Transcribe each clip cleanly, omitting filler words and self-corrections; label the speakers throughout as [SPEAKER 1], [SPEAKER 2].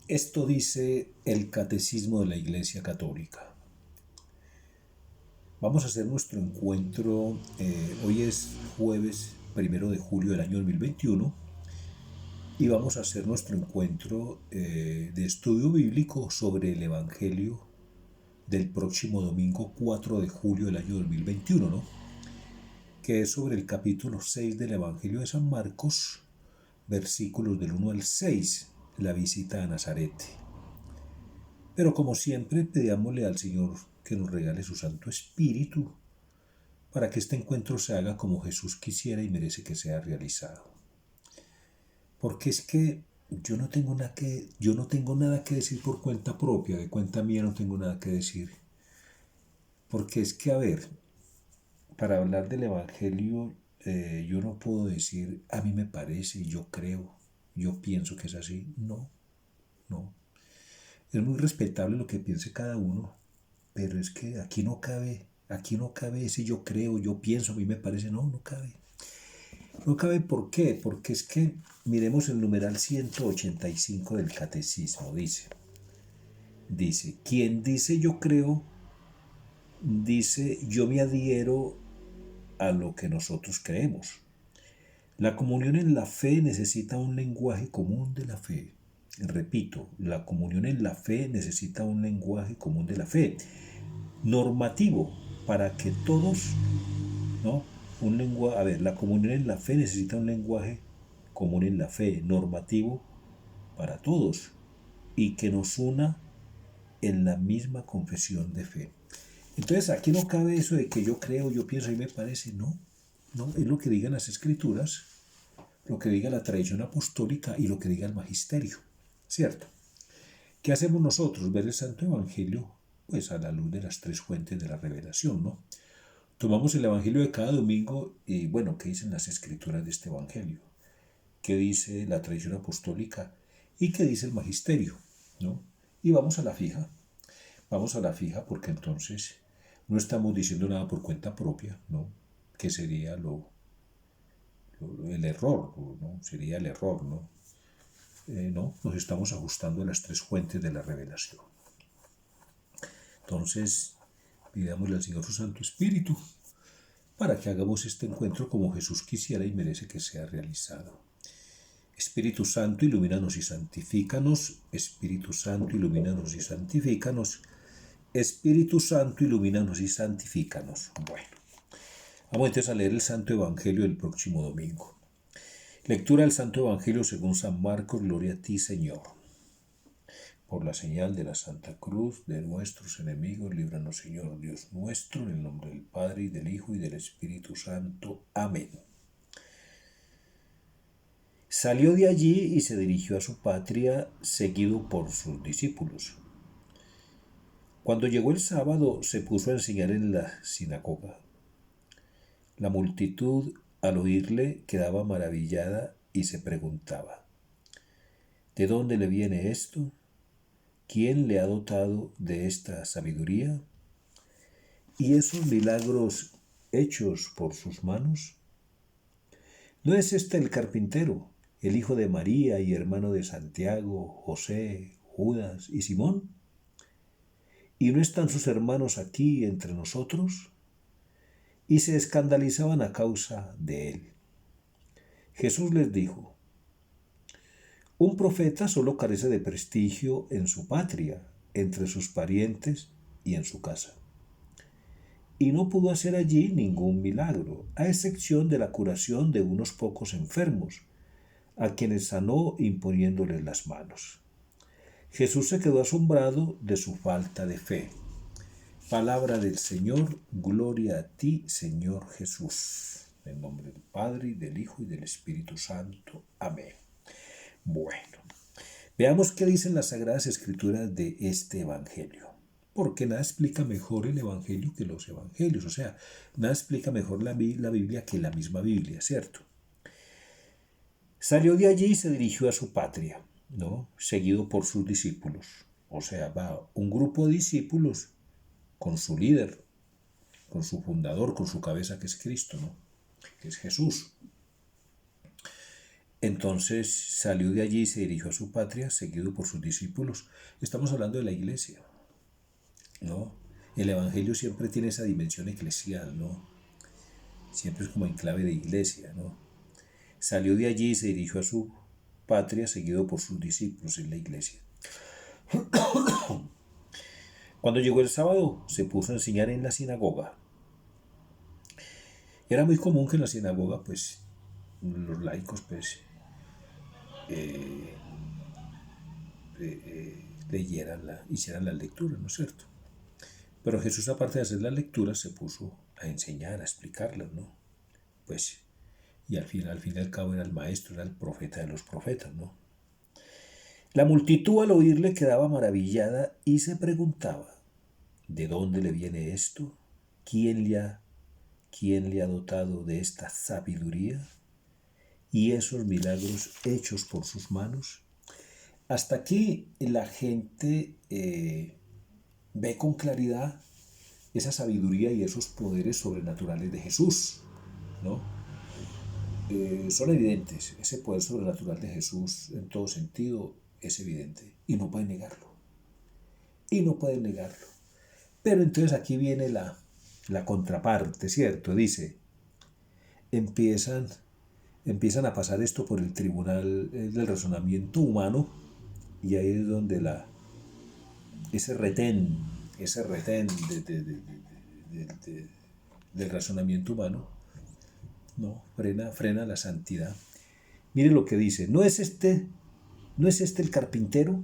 [SPEAKER 1] Esto dice el Catecismo de la Iglesia Católica. Vamos a hacer nuestro encuentro, hoy es jueves 1 de julio del año 2021 y vamos a hacer nuestro encuentro de estudio bíblico sobre el Evangelio del próximo domingo 4 de julio del año 2021, ¿no? Que es sobre el capítulo 6 del Evangelio de San Marcos, versículos del 1 al 6, la visita a Nazaret. Pero como siempre, pidámosle al Señor que nos regale su Santo Espíritu para que este encuentro se haga como Jesús quisiera y merece que sea realizado. Porque es que yo no tengo nada que decir por cuenta propia, de cuenta mía no tengo nada que decir. Porque es que, a ver, para hablar del Evangelio, yo no puedo decir, a mí me parece, yo creo, yo pienso que es así. No, no. Es muy respetable lo que piense cada uno, pero es que aquí no cabe ese yo creo, yo pienso, a mí me parece, no cabe. No cabe, ¿por qué? Porque es que miremos el numeral 185 del Catecismo, dice, quien dice yo creo, dice yo me adhiero a lo que nosotros creemos. La comunión en la fe necesita un lenguaje común de la fe. Repito, la comunión en la fe necesita un lenguaje común de la fe, normativo, para que todos, ¿no? La comunión en la fe necesita un lenguaje común en la fe, normativo para todos, y que nos una en la misma confesión de fe. Entonces aquí no cabe eso de que yo creo, yo pienso y me parece, no, es lo que digan las escrituras, lo que diga la tradición apostólica y lo que diga el magisterio, ¿cierto? ¿Qué hacemos nosotros? Ver el Santo Evangelio, pues a la luz de las tres fuentes de la revelación, ¿no? Tomamos el Evangelio de cada domingo y, bueno, ¿qué dicen las escrituras de este Evangelio? ¿Qué dice la tradición apostólica? ¿Y qué dice el magisterio? ¿No? Y vamos a la fija porque entonces no estamos diciendo nada por cuenta propia, ¿no? Que sería el error, ¿no? Sería el error, ¿no? No, nos estamos ajustando a las tres fuentes de la revelación. Entonces, pidámosle al Señor su Santo Espíritu para que hagamos este encuentro como Jesús quisiera y merece que sea realizado. Espíritu Santo, ilumínanos y santifícanos. Espíritu Santo, ilumínanos y santifícanos. Espíritu Santo, ilumínanos y santifícanos. Bueno, vamos entonces a leer el Santo Evangelio del próximo domingo. Lectura del Santo Evangelio según San Marcos. Gloria a ti, Señor. Por la señal de la Santa Cruz de nuestros enemigos, líbranos, Señor Dios nuestro, en el nombre del Padre, y del Hijo, y del Espíritu Santo. Amén. Salió de allí y se dirigió a su patria, seguido por sus discípulos. Cuando llegó el sábado, se puso a enseñar en la sinagoga. La multitud, al oírle, quedaba maravillada y se preguntaba, ¿de dónde le viene esto? ¿Quién le ha dotado de esta sabiduría? ¿Y esos milagros hechos por sus manos? ¿No es este el carpintero, el hijo de María y hermano de Santiago, José, Judas y Simón? ¿Y no están sus hermanos aquí entre nosotros? Y se escandalizaban a causa de él. Jesús les dijo, un profeta solo carece de prestigio en su patria, entre sus parientes y en su casa. Y no pudo hacer allí ningún milagro, a excepción de la curación de unos pocos enfermos, a quienes sanó imponiéndoles las manos. Jesús se quedó asombrado de su falta de fe. Palabra del Señor, gloria a ti, Señor Jesús. En nombre del Padre, y del Hijo, y del Espíritu Santo. Amén. Bueno, veamos qué dicen las Sagradas Escrituras de este Evangelio. Porque nada explica mejor el Evangelio que los Evangelios. O sea, nada explica mejor la Biblia que la misma Biblia, ¿cierto? Salió de allí y se dirigió a su patria, ¿no? Seguido por sus discípulos. O sea, va un grupo de discípulos con su líder, con su fundador, con su cabeza que es Cristo, ¿no? Que es Jesús. Entonces salió de allí y se dirigió a su patria, seguido por sus discípulos. Estamos hablando de la iglesia, ¿no? El evangelio siempre tiene esa dimensión eclesial, ¿no? Siempre es como en clave de iglesia, ¿no? Salió de allí y se dirigió a su patria, seguido por sus discípulos en la iglesia. Cuando llegó el sábado, se puso a enseñar en la sinagoga. Era muy común que en la sinagoga, pues, los laicos, pues, hicieran las lecturas, ¿no es cierto? Pero Jesús, aparte de hacer las lecturas, se puso a enseñar, a explicarlas, ¿no? Pues, y al fin y al cabo era el maestro, era el profeta de los profetas, ¿no? La multitud al oírle quedaba maravillada y se preguntaba, ¿de dónde le viene esto? ¿Quién le ha dotado de esta sabiduría y esos milagros hechos por sus manos? Hasta aquí la gente ve con claridad esa sabiduría y esos poderes sobrenaturales de Jesús, ¿no? Son evidentes, ese poder sobrenatural de Jesús en todo sentido es evidente y no pueden negarlo, y no pueden negarlo. Pero entonces aquí viene la contraparte, ¿cierto? Dice, empiezan a pasar esto por el tribunal del razonamiento humano y ahí es donde ese retén del razonamiento humano, no frena la santidad. Mire lo que dice, ¿no es este el carpintero,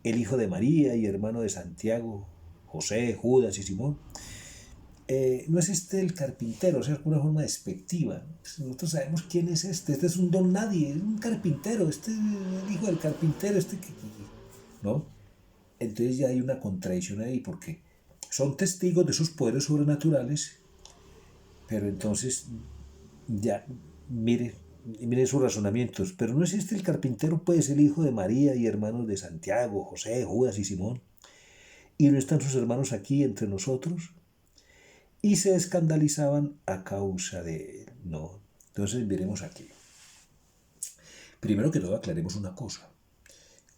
[SPEAKER 1] el hijo de María y hermano de Santiago, José, Judas y Simón? No es este el carpintero, o sea, es una forma despectiva. Nosotros sabemos quién es este es un don nadie, es un carpintero, este es el hijo del carpintero, ¿no? Entonces ya hay una contradicción ahí, porque son testigos de sus poderes sobrenaturales, pero entonces ya, mire sus razonamientos, pero no es este el carpintero, pues el hijo de María y hermanos de Santiago, José, Judas y Simón, y no están sus hermanos aquí entre nosotros, y se escandalizaban a causa de él, ¿no? Entonces miremos aquí. Primero que todo aclaremos una cosa,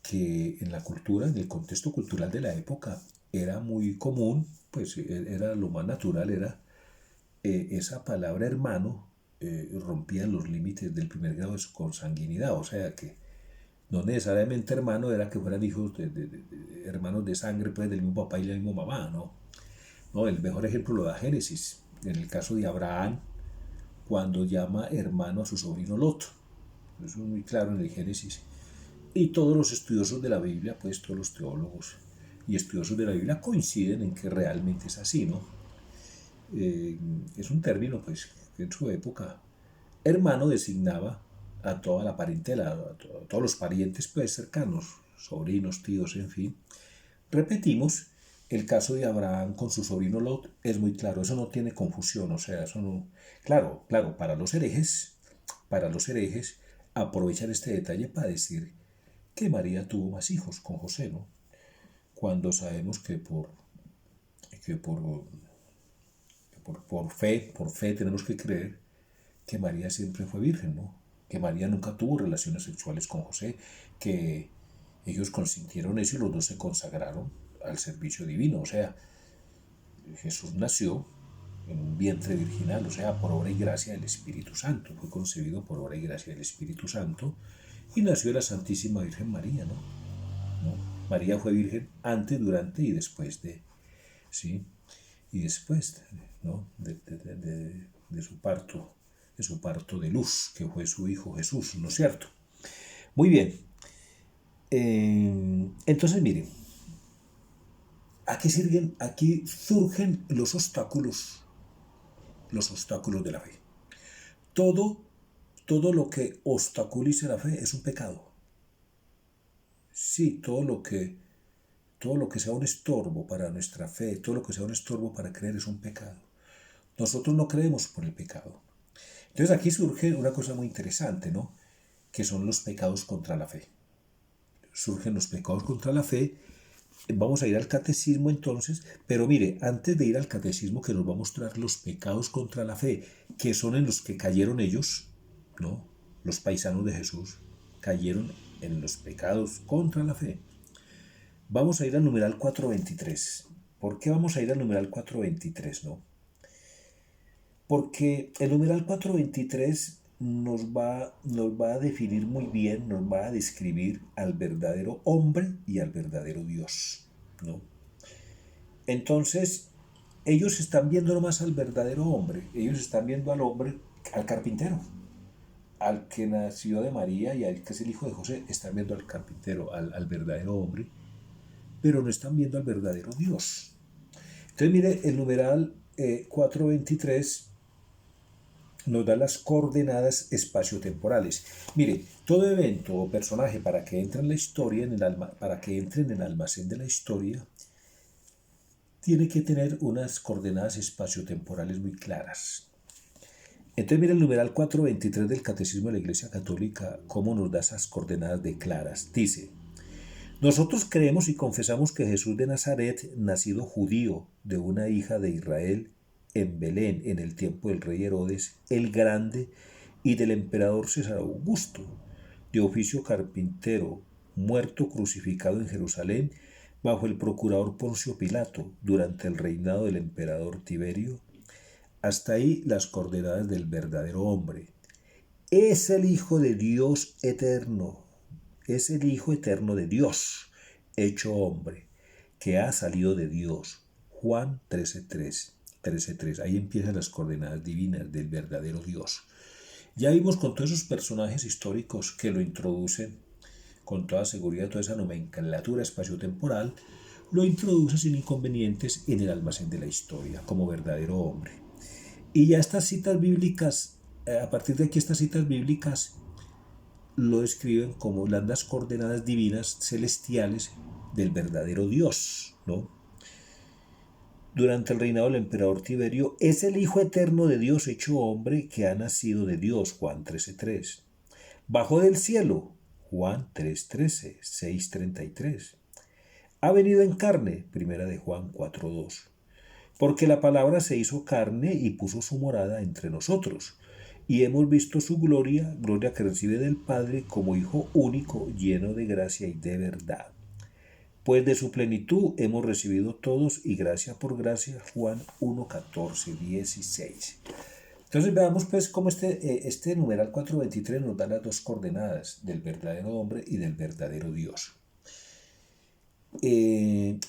[SPEAKER 1] que en la cultura, en el contexto cultural de la época, era muy común, pues era lo más natural, era esa palabra hermano rompía los límites del primer grado de su consanguinidad, o sea que no necesariamente hermano era que fueran hijos de hermanos de sangre, pues del mismo papá y la misma mamá, ¿no? No, el mejor ejemplo lo da Génesis, en el caso de Abraham, cuando llama hermano a su sobrino Lot. Eso es muy claro en el Génesis. Y todos los estudiosos de la Biblia, pues todos los teólogos y estudiosos de la Biblia coinciden en que realmente es así, ¿no? Es un término, pues, que en su época hermano designaba a toda la parentela, a todos los parientes, pues, cercanos, sobrinos, tíos, en fin. Repetimos, el caso de Abraham con su sobrino Lot es muy claro, eso no tiene confusión, o sea, eso no... Claro, para los herejes, aprovechan este detalle para decir que María tuvo más hijos con José, ¿no? Cuando sabemos que por fe tenemos que creer que María siempre fue virgen, ¿no? Que María nunca tuvo relaciones sexuales con José, que ellos consintieron eso y los dos se consagraron al servicio divino. O sea, Jesús nació en un vientre virginal, o sea, por obra y gracia del Espíritu Santo. Fue concebido por obra y gracia del Espíritu Santo y nació de la Santísima Virgen María, ¿no? María fue virgen antes, durante y después de, ¿sí? Y después, ¿no? de su parto de luz, que fue su Hijo Jesús, ¿no es cierto? Muy bien. Entonces, miren, aquí surgen los obstáculos de la fe. Todo lo que obstaculice la fe es un pecado. Sí, todo lo que sea un estorbo para nuestra fe, todo lo que sea un estorbo para creer es un pecado. Nosotros no creemos por el pecado. Entonces aquí surge una cosa muy interesante, ¿no? Que son los pecados contra la fe. Surgen los pecados contra la fe. Vamos a ir al catecismo entonces, pero mire, antes de ir al catecismo que nos va a mostrar los pecados contra la fe, que son en los que cayeron ellos, ¿no? los paisanos de Jesús cayeron en los pecados contra la fe. Vamos a ir al numeral 423. ¿Por qué vamos a ir al numeral 423, no? Porque el numeral 423 nos va a definir muy bien, nos va a describir al verdadero hombre y al verdadero Dios, ¿no? Entonces, ellos están viendo nomás al verdadero hombre, ellos están viendo al hombre, al carpintero, al que nació de María y al que es el hijo de José, están viendo al carpintero, al verdadero hombre, pero no están viendo al verdadero Dios. Entonces, mire, el numeral 423 nos da las coordenadas espaciotemporales. Mire, todo evento o personaje para que entre en la historia, para que entre en el almacén de la historia, tiene que tener unas coordenadas espaciotemporales muy claras. Entonces mira el numeral 423 del Catecismo de la Iglesia Católica, cómo nos da esas coordenadas de claras. Dice: nosotros creemos y confesamos que Jesús de Nazaret, nacido judío de una hija de Israel, en Belén, en el tiempo del rey Herodes el Grande y del emperador César Augusto, de oficio carpintero, muerto crucificado en Jerusalén bajo el procurador Poncio Pilato durante el reinado del emperador Tiberio. Hasta ahí las coordenadas del verdadero hombre. Es el Hijo de Dios eterno, es el Hijo eterno de Dios, hecho hombre, que ha salido de Dios. Juan 13:3. Ahí empiezan las coordenadas divinas del verdadero Dios. Ya vimos con todos esos personajes históricos que lo introducen con toda seguridad, toda esa nomenclatura espaciotemporal, lo introduce sin inconvenientes en el almacén de la historia como verdadero hombre. Y ya estas citas bíblicas, a partir de aquí estas citas bíblicas lo describen como las coordenadas divinas celestiales del verdadero Dios, ¿no? Durante el reinado del emperador Tiberio, es el Hijo eterno de Dios hecho hombre que ha nacido de Dios, Juan 13:3. Bajó del cielo, Juan 3:13, 6:33. Ha venido en carne, primera de Juan 4:2. Porque la palabra se hizo carne y puso su morada entre nosotros. Y hemos visto su gloria, gloria que recibe del Padre como Hijo único, lleno de gracia y de verdad. Pues de su plenitud hemos recibido todos y gracia por gracia, Juan 1:14, 16. Entonces veamos pues cómo este numeral 423 nos da las dos coordenadas del verdadero hombre y del verdadero Dios.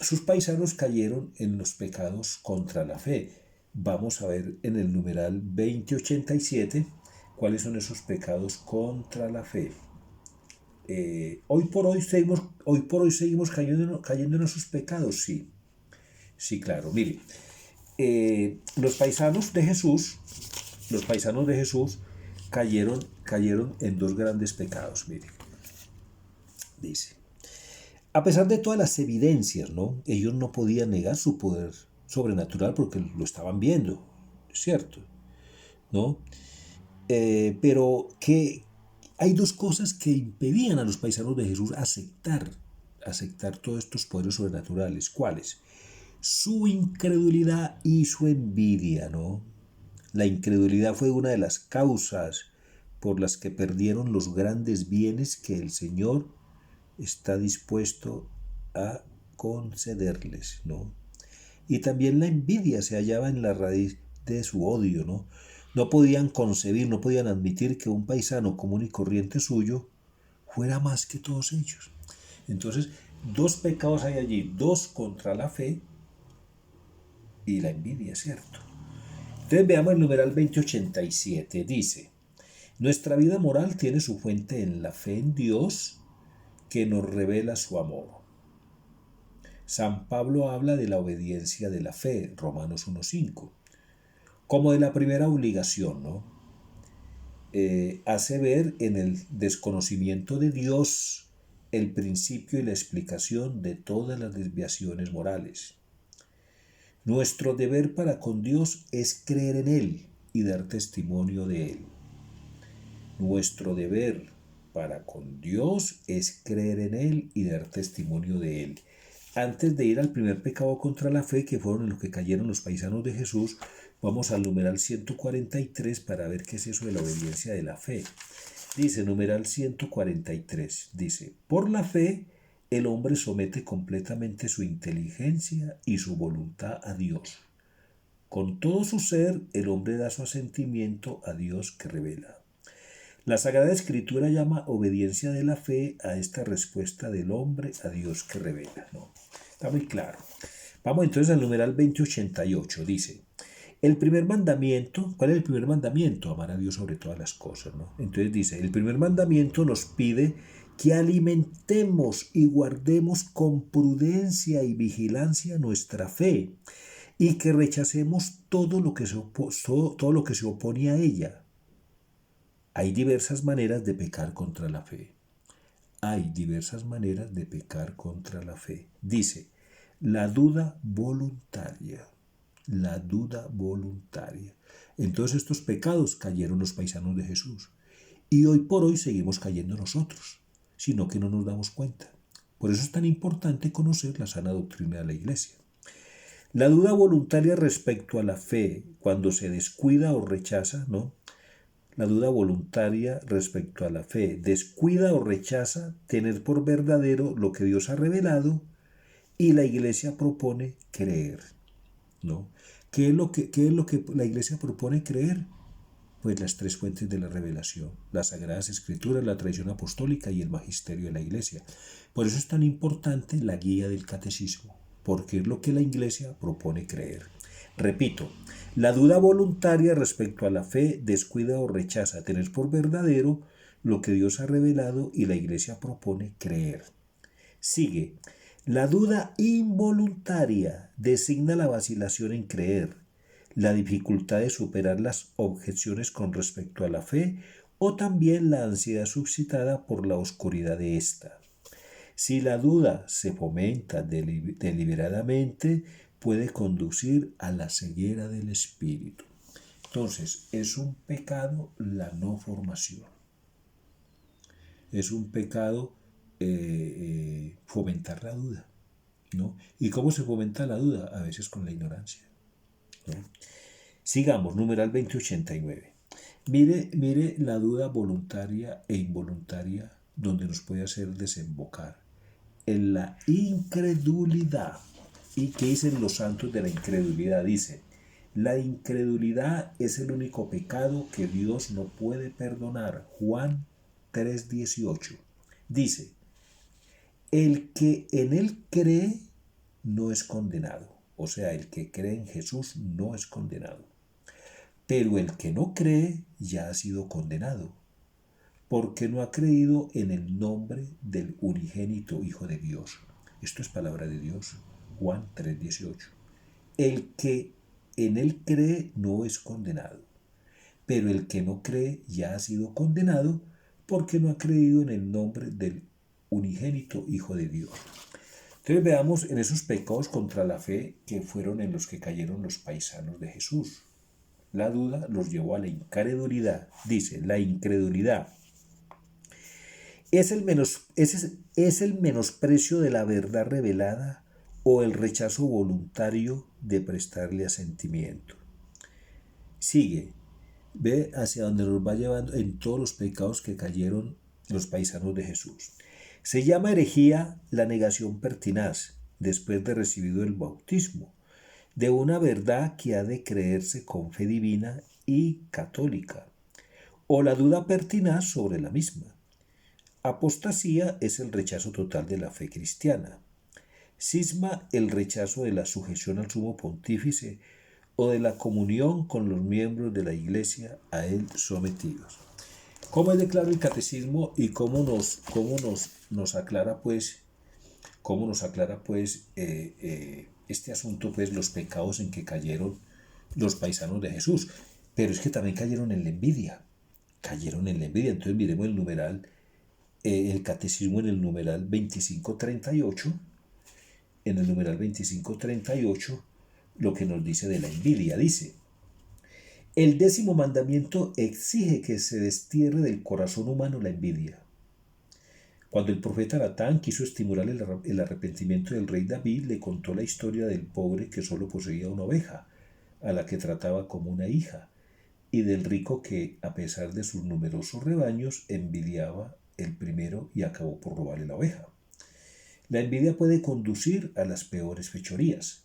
[SPEAKER 1] Sus paisanos cayeron en los pecados contra la fe. Vamos a ver en el numeral 2087 cuáles son esos pecados contra la fe. Hoy por hoy seguimos cayendo en esos pecados, sí. Sí, claro. Mire, los paisanos de Jesús cayeron en dos grandes pecados. Mire, dice: a pesar de todas las evidencias, ¿no? Ellos no podían negar su poder sobrenatural porque lo estaban viendo, ¿cierto? ¿No? Pero que hay dos cosas que impedían a los paisanos de Jesús aceptar todos estos poderes sobrenaturales. ¿Cuáles? Su incredulidad y su envidia, ¿no? La incredulidad fue una de las causas por las que perdieron los grandes bienes que el Señor está dispuesto a concederles, ¿no? Y también la envidia se hallaba en la raíz de su odio, ¿no? No podían concebir, no podían admitir que un paisano común y corriente suyo fuera más que todos ellos. Entonces, dos pecados hay allí, dos contra la fe y la envidia, ¿cierto? Entonces veamos el numeral 2087, dice: nuestra vida moral tiene su fuente en la fe en Dios, que nos revela su amor. San Pablo habla de la obediencia de la fe, Romanos 1:5, como de la primera obligación, ¿no? Hace ver en el desconocimiento de Dios el principio y la explicación de todas las desviaciones morales. Nuestro deber para con Dios es creer en Él y dar testimonio de Él. Nuestro deber para con Dios es creer en Él y dar testimonio de Él. Antes de ir al primer pecado contra la fe, que fueron en los que cayeron los paisanos de Jesús, vamos al numeral 143 para ver qué es eso de la obediencia de la fe. Dice, numeral 143, dice, por la fe el hombre somete completamente su inteligencia y su voluntad a Dios. Con todo su ser, el hombre da su asentimiento a Dios que revela. La Sagrada Escritura llama obediencia de la fe a esta respuesta del hombre a Dios que revela, ¿no? Está muy claro. Vamos entonces al numeral 2088. Dice, el primer mandamiento, ¿cuál es el primer mandamiento? Amar a Dios sobre todas las cosas, ¿no? Entonces dice, el primer mandamiento nos pide que alimentemos y guardemos con prudencia y vigilancia nuestra fe y que rechacemos todo lo que se opone a ella. Hay diversas maneras de pecar contra la fe. Hay diversas maneras de pecar contra la fe. Dice, la duda voluntaria. La duda voluntaria. En todos estos pecados cayeron los paisanos de Jesús. Y hoy por hoy seguimos cayendo nosotros, sino que no nos damos cuenta. Por eso es tan importante conocer la sana doctrina de la Iglesia. La duda voluntaria respecto a la fe, cuando se descuida o rechaza, ¿no? La duda voluntaria respecto a la fe descuida o rechaza tener por verdadero lo que Dios ha revelado y la Iglesia propone creer, ¿no? ¿Qué es lo que la Iglesia propone creer? Pues las tres fuentes de la revelación, las Sagradas Escrituras, la tradición apostólica y el magisterio de la Iglesia. Por eso es tan importante la guía del catecismo, porque es lo que la Iglesia propone creer. Repito, la duda voluntaria respecto a la fe descuida o rechaza tener por verdadero lo que Dios ha revelado y la Iglesia propone creer. Sigue, la duda involuntaria designa la vacilación en creer, la dificultad de superar las objeciones con respecto a la fe o también la ansiedad suscitada por la oscuridad de ésta. Si la duda se fomenta deliberadamente, puede conducir a la ceguera del espíritu. Entonces, es un pecado la no formación. Es un pecado fomentar la duda, ¿no? ¿Y cómo se fomenta la duda? A veces con la ignorancia, ¿no? Sigamos, numeral 2089. Mire la duda voluntaria e involuntaria donde nos puede hacer desembocar en la incredulidad. ¿Y qué dicen los santos de la incredulidad? Dicen, la incredulidad es el único pecado que Dios no puede perdonar. Juan 3:18. Dice, el que en él cree no es condenado. O sea, el que cree en Jesús no es condenado. Pero el que no cree ya ha sido condenado, porque no ha creído en el nombre del unigénito Hijo de Dios. Esto es palabra de Dios. Juan 3:18. El que en él cree no es condenado, pero el que no cree ya ha sido condenado porque no ha creído en el nombre del unigénito Hijo de Dios. Entonces veamos en esos pecados contra la fe que fueron en los que cayeron los paisanos de Jesús. La duda los llevó a la incredulidad. Dice, la incredulidad es el menosprecio de la verdad revelada o el rechazo voluntario de prestarle asentimiento. Sigue, ve hacia donde nos va llevando en todos los pecados que cayeron los paisanos de Jesús. Se llama herejía la negación pertinaz, después de recibido el bautismo, de una verdad que ha de creerse con fe divina y católica, o la duda pertinaz sobre la misma. Apostasía es el rechazo total de la fe cristiana. Cisma el rechazo de la sujeción al sumo pontífice o de la comunión con los miembros de la Iglesia a él sometidos. ¿Cómo es de claro el catecismo y cómo nos aclara este asunto, pues los pecados en que cayeron los paisanos de Jesús? Pero es que también cayeron en la envidia. Entonces miremos el numeral, el catecismo en el numeral 2538. En el numeral 2538, lo que nos dice de la envidia. Dice, el 10º mandamiento exige que se destierre del corazón humano la envidia. Cuando el profeta Natán quiso estimular el arrepentimiento del rey David, le contó la historia del pobre que solo poseía una oveja, a la que trataba como una hija, y del rico que, a pesar de sus numerosos rebaños, envidiaba el primero y acabó por robarle la oveja. La envidia puede conducir a las peores fechorías.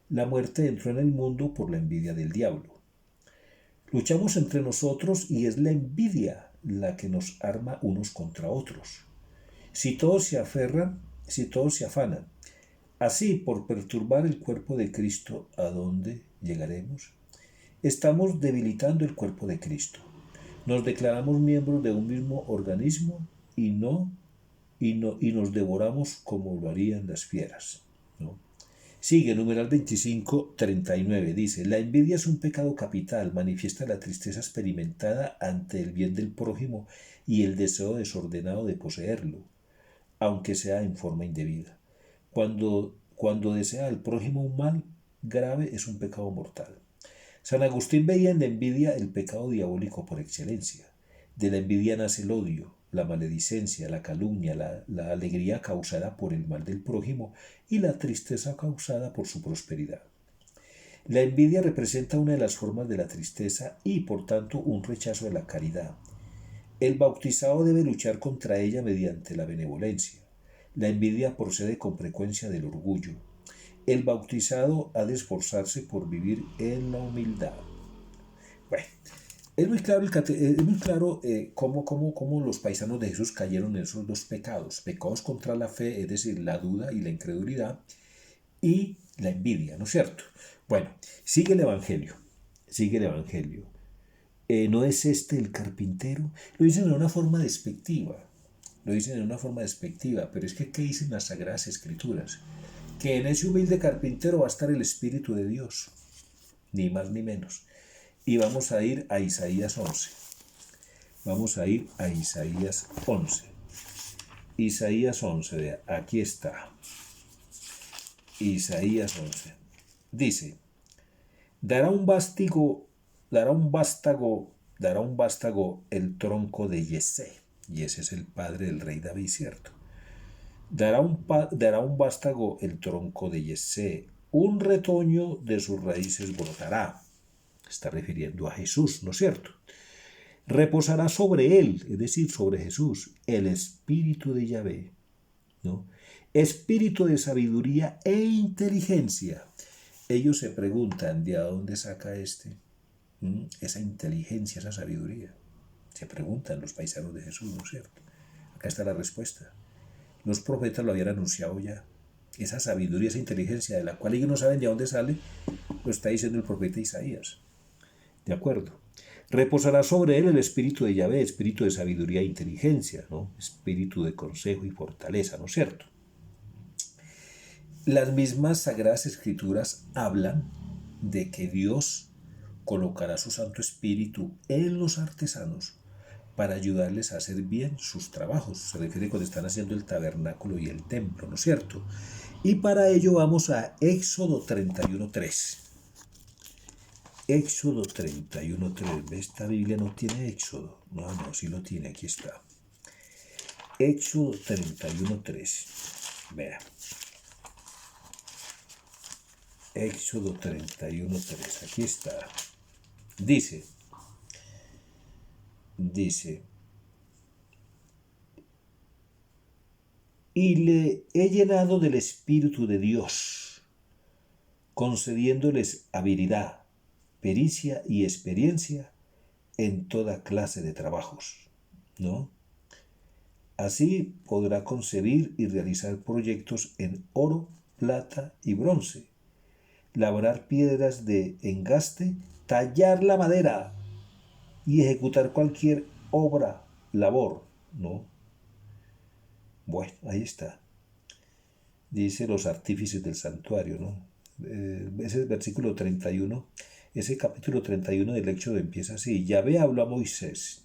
[SPEAKER 1] La muerte entró en el mundo por la envidia del diablo. Luchamos entre nosotros y es la envidia la que nos arma unos contra otros. Si todos se afanan, así por perturbar el cuerpo de Cristo, ¿a dónde llegaremos? Estamos debilitando el cuerpo de Cristo. Nos declaramos miembros de un mismo organismo y nos devoramos como lo harían las fieras, ¿no? Sigue, numeral 25:39, dice: la envidia es un pecado capital, manifiesta la tristeza experimentada ante el bien del prójimo y el deseo desordenado de poseerlo, aunque sea en forma indebida. Cuando desea al prójimo un mal grave es un pecado mortal. San Agustín veía en la envidia el pecado diabólico por excelencia. De la envidia nace el odio, la maledicencia, la calumnia, la alegría causada por el mal del prójimo y la tristeza causada por su prosperidad. La envidia representa una de las formas de la tristeza y, por tanto, un rechazo de la caridad. El bautizado debe luchar contra ella mediante la benevolencia. La envidia procede con frecuencia del orgullo. El bautizado ha de esforzarse por vivir en la humildad. Bueno, es muy claro cómo los paisanos de Jesús cayeron en esos dos pecados. Pecados contra la fe, es decir, la duda y la incredulidad, y la envidia, ¿no es cierto? Bueno, sigue el Evangelio. ¿No es este el carpintero? Lo dicen de una forma despectiva. Pero es que ¿qué dicen las Sagradas Escrituras? Que en ese humilde carpintero va a estar el Espíritu de Dios, ni más ni menos. Y vamos a ir a Isaías 11. Isaías 11, vea, aquí está. Isaías 11. Dice: dará un vástago el tronco de Yesé. Yesé es el padre del rey David, ¿cierto? Dará un vástago el tronco de Yesé, un retoño de sus raíces brotará. Está refiriendo a Jesús, ¿no es cierto? Reposará sobre él, es decir, sobre Jesús, el espíritu de Yahvé, ¿no? Espíritu de sabiduría e inteligencia. Ellos se preguntan, ¿de dónde saca esa inteligencia, esa sabiduría? Se preguntan los paisanos de Jesús, ¿no es cierto? Acá está la respuesta. Los profetas lo habían anunciado ya. Esa sabiduría, esa inteligencia de la cual ellos no saben de dónde sale, lo está diciendo el profeta Isaías. ¿De acuerdo? Reposará sobre él el espíritu de Yahvé, espíritu de sabiduría e inteligencia, ¿no? Espíritu de consejo y fortaleza, ¿no es cierto? Las mismas Sagradas Escrituras hablan de que Dios colocará su Santo Espíritu en los artesanos para ayudarles a hacer bien sus trabajos. Se refiere cuando están haciendo el tabernáculo y el templo, ¿no es cierto? Y para ello vamos a Éxodo 31:3. Éxodo 31:3. Esta Biblia no tiene Éxodo. No, sí lo tiene, aquí está. Éxodo 31:3. Vea. Éxodo 31:3. Aquí está. Dice, y le he llenado del Espíritu de Dios, concediéndoles habilidad, pericia y experiencia en toda clase de trabajos, ¿no? Así podrá concebir y realizar proyectos en oro, plata y bronce, labrar piedras de engaste, tallar la madera y ejecutar cualquier labor, ¿no? Bueno, ahí está. Dice los artífices del santuario, ¿no? Ese versículo 31, ese capítulo 31 del Éxodo empieza así: Yahvé habló a Moisés: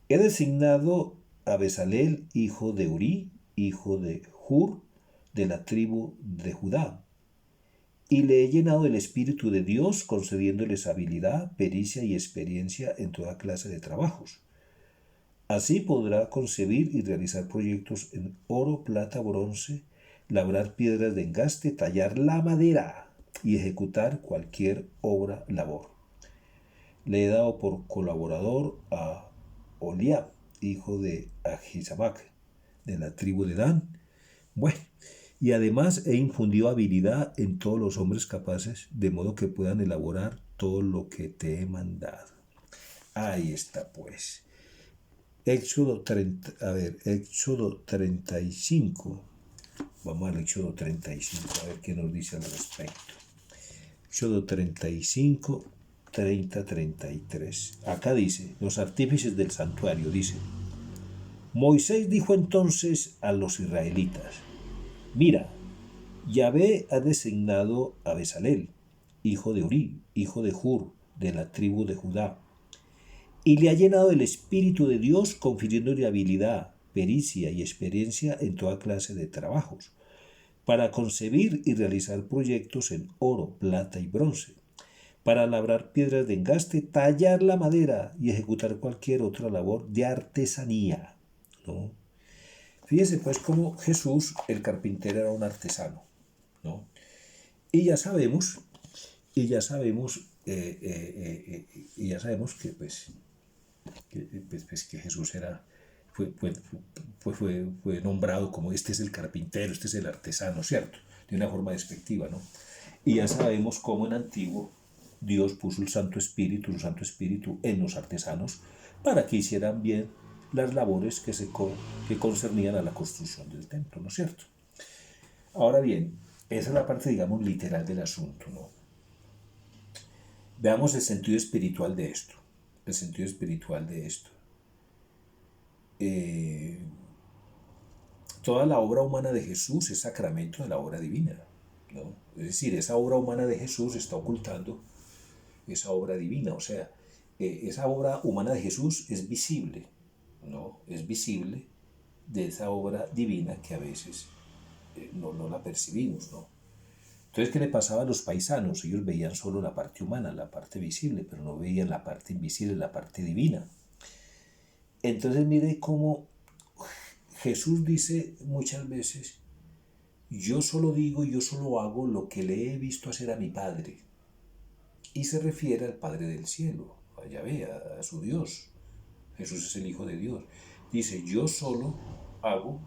[SPEAKER 1] he designado a Bezalel, hijo de Uri, hijo de Hur, de la tribu de Judá, y le he llenado del Espíritu de Dios, concediéndoles habilidad, pericia y experiencia en toda clase de trabajos. Así podrá concebir y realizar proyectos en oro, plata, bronce, labrar piedras de engaste, tallar la madera y ejecutar cualquier labor. le he dado por colaborador a Oliab, hijo de Ahisamac, de la tribu de Dan. Bueno, y además he infundido habilidad en todos los hombres capaces, de modo que puedan elaborar todo lo que te he mandado. Ahí está, pues. Éxodo 35. Vamos al Éxodo 35, a ver qué nos dice al respecto. Éxodo 35, 30, 33. Acá dice, los artífices del santuario, dice, Moisés dijo entonces a los israelitas, mira, Yahvé ha designado a Bezalel, hijo de Uri, hijo de Hur, de la tribu de Judá, y le ha llenado el Espíritu de Dios, confiriéndole habilidad, pericia y experiencia en toda clase de trabajos, para concebir y realizar proyectos en oro, plata y bronce, para labrar piedras de engaste, tallar la madera y ejecutar cualquier otra labor de artesanía, ¿no? Fíjense pues cómo Jesús, el carpintero, era un artesano, ¿no? Y ya sabemos, y ya sabemos, y ya sabemos que que Jesús era, fue nombrado como este es el carpintero, este es el artesano, ¿cierto? De una forma despectiva, ¿no? Y ya sabemos cómo en antiguo Dios puso el Santo Espíritu en los artesanos para que hicieran bien las labores que concernían a la construcción del templo, ¿no es cierto? Ahora bien, esa es la parte, digamos, literal del asunto, ¿no? Veamos el sentido espiritual de esto. El sentido espiritual de esto. Toda la obra humana de Jesús es sacramento de la obra divina, ¿no? Es decir, esa obra humana de Jesús está ocultando esa obra divina, o sea, esa obra humana de Jesús es visible, ¿no? Es visible de esa obra divina que a veces no la percibimos, ¿no? Entonces, ¿qué le pasaba a los paisanos? Ellos veían solo la parte humana, la parte visible, pero no veían la parte invisible, la parte divina. Entonces, mire cómo Jesús dice muchas veces, yo solo digo y yo solo hago lo que le he visto hacer a mi Padre. Y se refiere al Padre del cielo, a Yahvé, a su Dios. Jesús es el Hijo de Dios. Dice, yo solo hago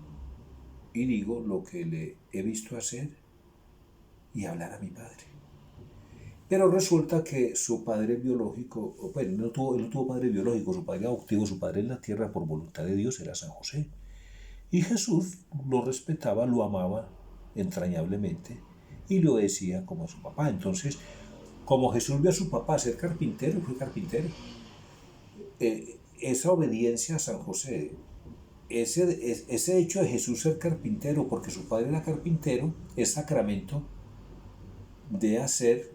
[SPEAKER 1] y digo lo que le he visto hacer y hablar a mi Padre. Pero resulta que su padre biológico, bueno, él no tuvo padre biológico, su padre adoptivo, su padre en la tierra por voluntad de Dios era San José. Y Jesús lo respetaba, lo amaba entrañablemente y lo decía como a su papá. Entonces, como Jesús vio a su papá ser carpintero, fue carpintero. Esa obediencia a San José, ese hecho de Jesús ser carpintero, porque su padre era carpintero, es sacramento de hacer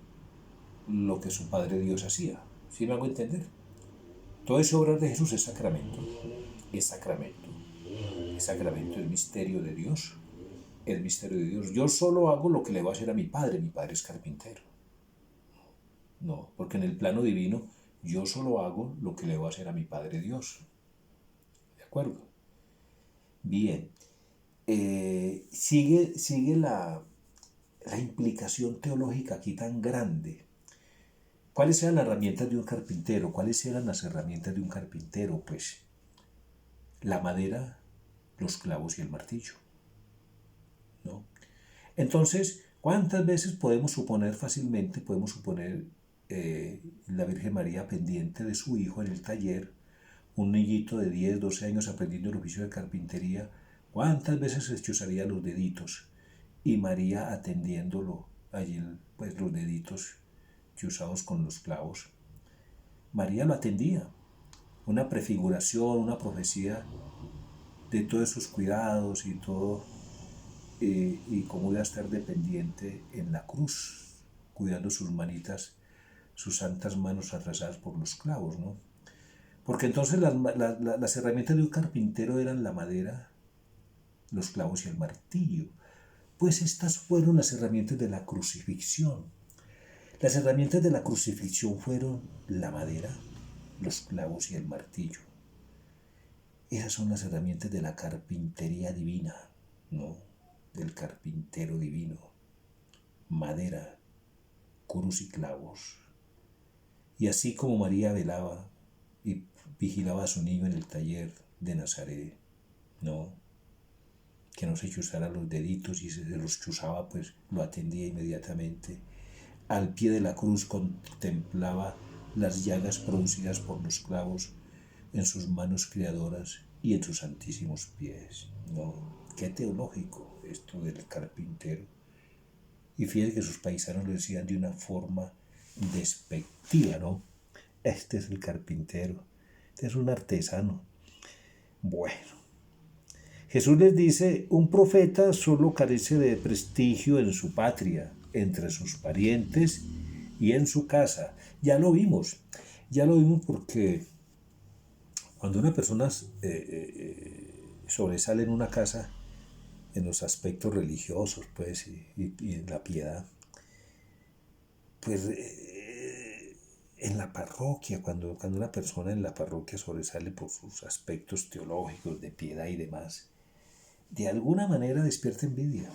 [SPEAKER 1] lo que su Padre Dios hacía. ¿Sí me hago entender? Todo ese obrar de Jesús es sacramento. Es sacramento. Es sacramento, el misterio de Dios. El misterio de Dios. Yo solo hago lo que le va a hacer a mi Padre. Mi Padre es carpintero. No, porque en el plano divino yo solo hago lo que le va a hacer a mi Padre Dios. ¿De acuerdo? Bien. Sigue la implicación teológica aquí tan grande. ¿Cuáles eran las herramientas de un carpintero? ¿Cuáles eran las herramientas de un carpintero? Pues la madera, los clavos y el martillo, ¿no? Entonces, ¿cuántas veces podemos suponer fácilmente, la Virgen María pendiente de su hijo en el taller, un niñito de 10, 12 años aprendiendo el oficio de carpintería? ¿Cuántas veces se chuzaría los deditos? Y María atendiéndolo, allí pues los deditos chuzados con los clavos. María lo atendía, una prefiguración, una profecía de todos esos cuidados y todo, y cómo iba a estar dependiente en la cruz, cuidando sus manitas, sus santas manos atrasadas por los clavos, ¿no? Porque entonces las herramientas de un carpintero eran la madera, los clavos y el martillo. Pues estas fueron las herramientas de la crucifixión. Las herramientas de la crucifixión fueron la madera, los clavos y el martillo. Esas son las herramientas de la carpintería divina, ¿no? Del carpintero divino. Madera, cruz y clavos. Y así como María velaba y vigilaba a su niño en el taller de Nazaret, ¿no? Que no se chuzara los deditos y si se los chuzaba, pues lo atendía inmediatamente. Al pie de la cruz contemplaba las llagas producidas por los clavos en sus manos criadoras y en sus santísimos pies. No, qué teológico esto del carpintero. Y fíjate que sus paisanos lo decían de una forma despectiva, ¿no? Este es el carpintero, este es un artesano. Bueno, Jesús les dice, un profeta solo carece de prestigio en su patria, entre sus parientes y en su casa. Ya lo vimos porque cuando una persona sobresale en una casa, en los aspectos religiosos, pues, y en la piedad, pues en la parroquia, cuando una persona en la parroquia sobresale por sus aspectos teológicos, de piedad y demás, de alguna manera despierta envidia.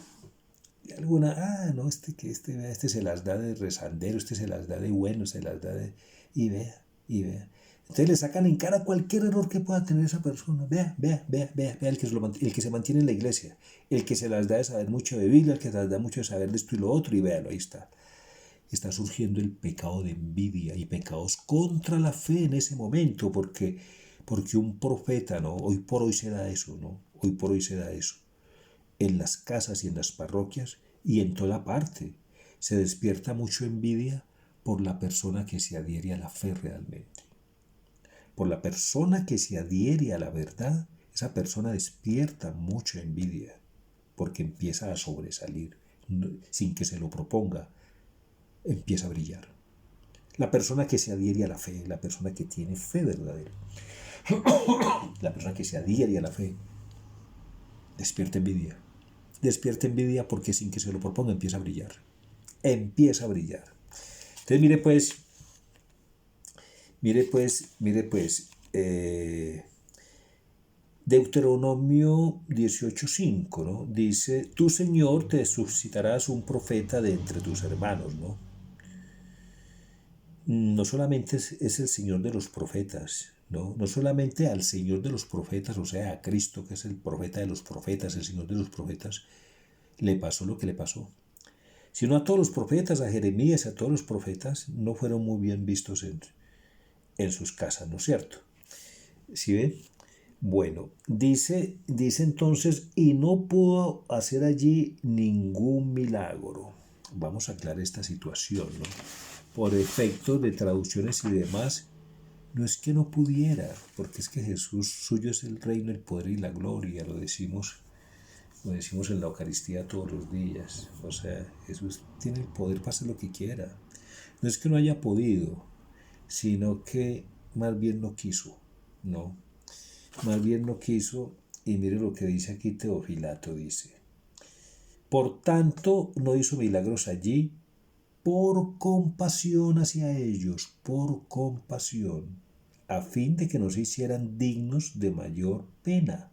[SPEAKER 1] De alguna, no, este se las da de rezandero, este se las da de bueno, se las da de... Y vea, y vea. Entonces le sacan en cara cualquier error que pueda tener esa persona. Vea el que se mantiene en la iglesia, el que se las da de saber mucho de Biblia, el que se las da mucho de saber de esto y lo otro, y véalo, ahí está. Está surgiendo el pecado de envidia y pecados contra la fe en ese momento, porque un profeta, ¿no? Hoy por hoy se da eso, ¿no? Hoy por hoy se da eso. En las casas y en las parroquias y en toda parte se despierta mucho envidia por la persona que se adhiere a la fe realmente. Por la persona que se adhiere a la verdad, esa persona despierta mucha envidia porque empieza a sobresalir sin que se lo proponga, empieza a brillar. La persona que se adhiere a la fe, la persona que tiene fe verdadera, la persona que se adhiere a la fe, despierta envidia. Despierta envidia porque sin que se lo proponga empieza a brillar. Empieza a brillar. Entonces mire pues, Deuteronomio 18:5, ¿no? Dice, tú Señor te suscitarás un profeta de entre tus hermanos, ¿no? No solamente es el Señor de los profetas, ¿no? No solamente al Señor de los profetas, o sea, a Cristo, que es el profeta de los profetas, el Señor de los profetas, le pasó lo que le pasó, sino a todos los profetas, a Jeremías, a todos los profetas, no fueron muy bien vistos en sus casas, ¿no es cierto? ¿Sí ven? Bueno, dice entonces, y no pudo hacer allí ningún milagro. Vamos a aclarar esta situación, ¿no? Por efectos de traducciones y demás, no es que no pudiera, porque es que Jesús, suyo es el reino, el poder y la gloria, lo decimos en la Eucaristía todos los días. O sea, Jesús tiene el poder para hacer lo que quiera. No es que no haya podido, sino que más bien no quiso, ¿no? Más bien no quiso, y mire lo que dice aquí Teofilato, dice, por tanto no hizo milagros allí por compasión hacia ellos, por compasión, a fin de que no se hicieran dignos de mayor pena,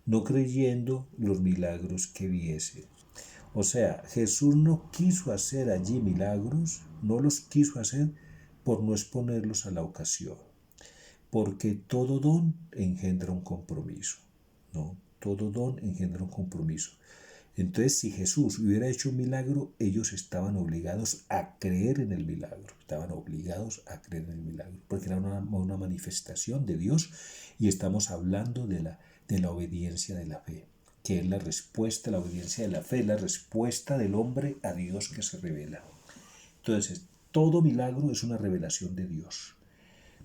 [SPEAKER 1] no creyendo los milagros que viese. O sea, Jesús no quiso hacer allí milagros, no los quiso hacer por no exponerlos a la ocasión, porque todo don engendra un compromiso, ¿no? Todo don engendra un compromiso. Entonces, si Jesús hubiera hecho un milagro, ellos estaban obligados a creer en el milagro, estaban obligados a creer en el milagro, porque era una manifestación de Dios y estamos hablando de la obediencia de la fe, que es la respuesta, la obediencia de la fe, la respuesta del hombre a Dios que se revela. Entonces, todo milagro es una revelación de Dios,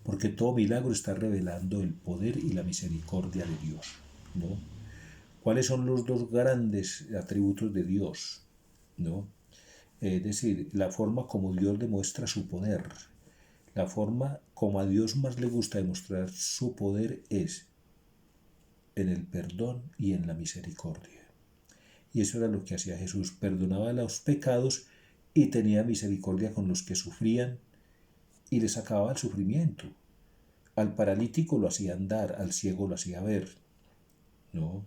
[SPEAKER 1] porque todo milagro está revelando el poder y la misericordia de Dios, ¿no? ¿Cuáles son los dos grandes atributos de Dios? ¿No? Es decir, la forma como Dios demuestra su poder. La forma como a Dios más le gusta demostrar su poder es en el perdón y en la misericordia. Y eso era lo que hacía Jesús. Perdonaba los pecados y tenía misericordia con los que sufrían y les acababa el sufrimiento. Al paralítico lo hacía andar, al ciego lo hacía ver, ¿no?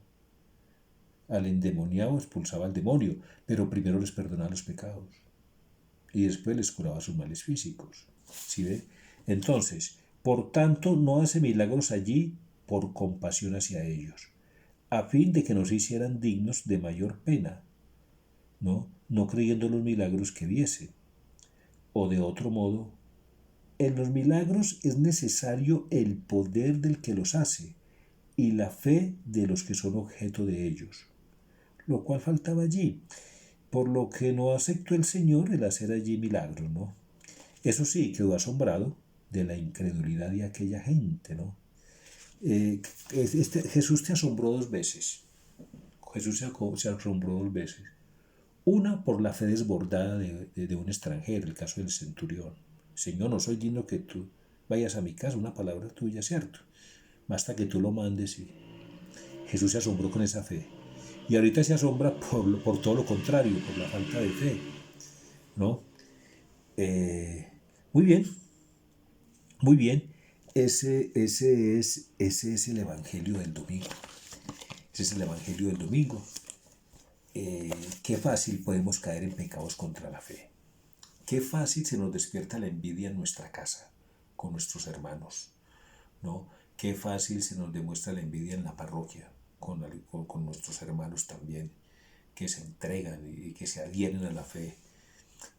[SPEAKER 1] Al endemoniado expulsaba al demonio, pero primero les perdonaba los pecados y después les curaba sus males físicos. ¿Sí ve? Entonces, por tanto, no hace milagros allí por compasión hacia ellos, a fin de que nos hicieran dignos de mayor pena, no creyendo los milagros que viese. O de otro modo, en los milagros es necesario el poder del que los hace y la fe de los que son objeto de ellos, lo cual faltaba allí, por lo que no aceptó el Señor el hacer allí milagros, ¿no? Eso sí, quedó asombrado de la incredulidad de aquella gente, ¿no? Jesús te asombró dos veces. Jesús se asombró dos veces. Una por la fe desbordada de un extranjero, el caso del centurión. Señor, no soy digno que tú vayas a mi casa, una palabra tuya, ¿cierto? Basta que tú lo mandes y Jesús se asombró con esa fe. Y ahorita se asombra por todo lo contrario, por la falta de fe, ¿no? Muy bien, muy bien. Ese es el Evangelio del domingo. Ese es el Evangelio del domingo. Qué fácil podemos caer en pecados contra la fe. Qué fácil se nos despierta la envidia en nuestra casa, con nuestros hermanos, ¿no? Qué fácil se nos demuestra la envidia en la parroquia, con nuestros hermanos también, que se entregan y que se adhieren a la fe.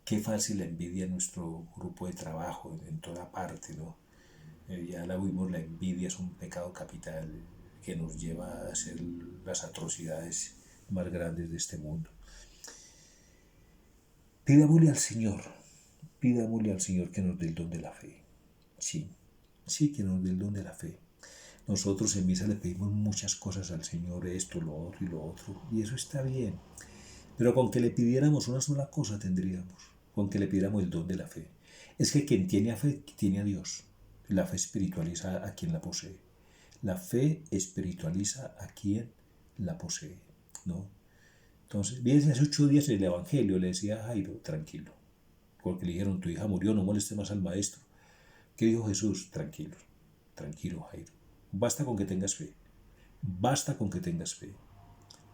[SPEAKER 1] Qué fácil la envidia en nuestro grupo de trabajo, en toda parte, ¿no? Ya la vimos, la envidia es un pecado capital que nos lleva a hacer las atrocidades más grandes de este mundo. Pidámosle al Señor que nos dé el don de la fe. Sí, sí, que nos dé el don de la fe. Nosotros en misa le pedimos muchas cosas al Señor, esto, lo otro y lo otro, y eso está bien. Pero con que le pidiéramos una sola cosa tendríamos, con que le pidiéramos el don de la fe. Es que quien tiene a fe tiene a Dios. La fe espiritualiza a quien la posee. La fe espiritualiza a quien la posee, ¿no? Entonces, bien, hace 8 días en el Evangelio le decía a Jairo, tranquilo, porque le dijeron, tu hija murió, no moleste más al maestro. ¿Qué dijo Jesús? Tranquilo, tranquilo, Jairo. Basta con que tengas fe. Basta con que tengas fe,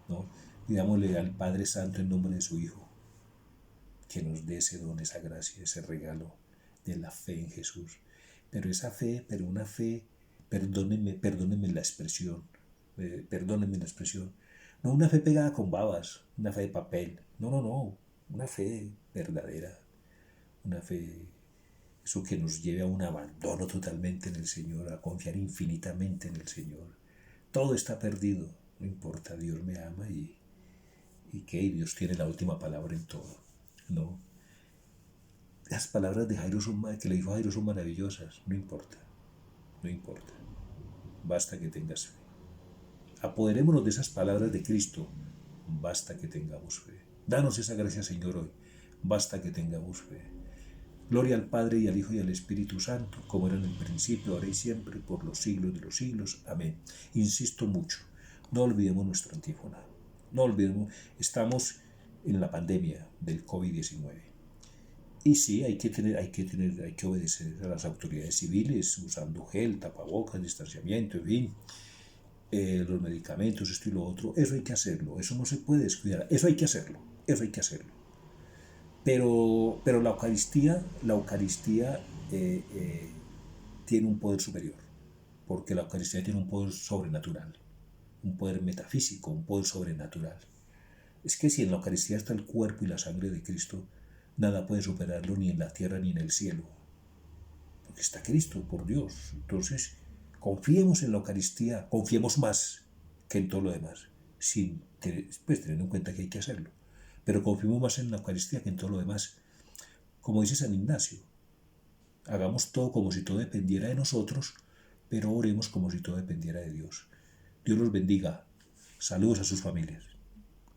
[SPEAKER 1] ¿no? Pidámosle al Padre Santo en nombre de su Hijo que nos dé ese don, esa gracia, ese regalo de la fe en Jesús. Pero esa fe, una fe, perdónenme la expresión, no una fe pegada con babas, una fe de papel, no, una fe verdadera, una fe, eso que nos lleve a un abandono totalmente en el Señor, a confiar infinitamente en el Señor. Todo está perdido, no importa, Dios me ama y que Dios tiene la última palabra en todo, ¿no? Las palabras de Jairo que le dijo a Jairo son maravillosas, no importa, basta que tengas fe. Apoderémonos de esas palabras de Cristo, basta que tengamos fe. Danos esa gracia, Señor, hoy, basta que tengamos fe. Gloria al Padre y al Hijo y al Espíritu Santo, como era en el principio, ahora y siempre, por los siglos de los siglos. Amén. Insisto mucho, no olvidemos nuestra antífona. No olvidemos, estamos en la pandemia del COVID-19. Y sí, hay que obedecer a las autoridades civiles, usando gel, tapabocas, distanciamiento, en fin, los medicamentos, esto y lo otro. Eso hay que hacerlo, eso no se puede descuidar, eso hay que hacerlo. Pero la Eucaristía tiene un poder superior, porque la Eucaristía tiene un poder sobrenatural, un poder metafísico, un poder sobrenatural. Es que si en la Eucaristía está el cuerpo y la sangre de Cristo, nada puede superarlo ni en la tierra ni en el cielo, porque está Cristo, por Dios. Entonces, confiemos en la Eucaristía, confiemos más que en todo lo demás, teniendo en cuenta que hay que hacerlo. Pero confiemos más en la Eucaristía que en todo lo demás. Como dice San Ignacio, hagamos todo como si todo dependiera de nosotros, pero oremos como si todo dependiera de Dios. Dios los bendiga. Saludos a sus familias.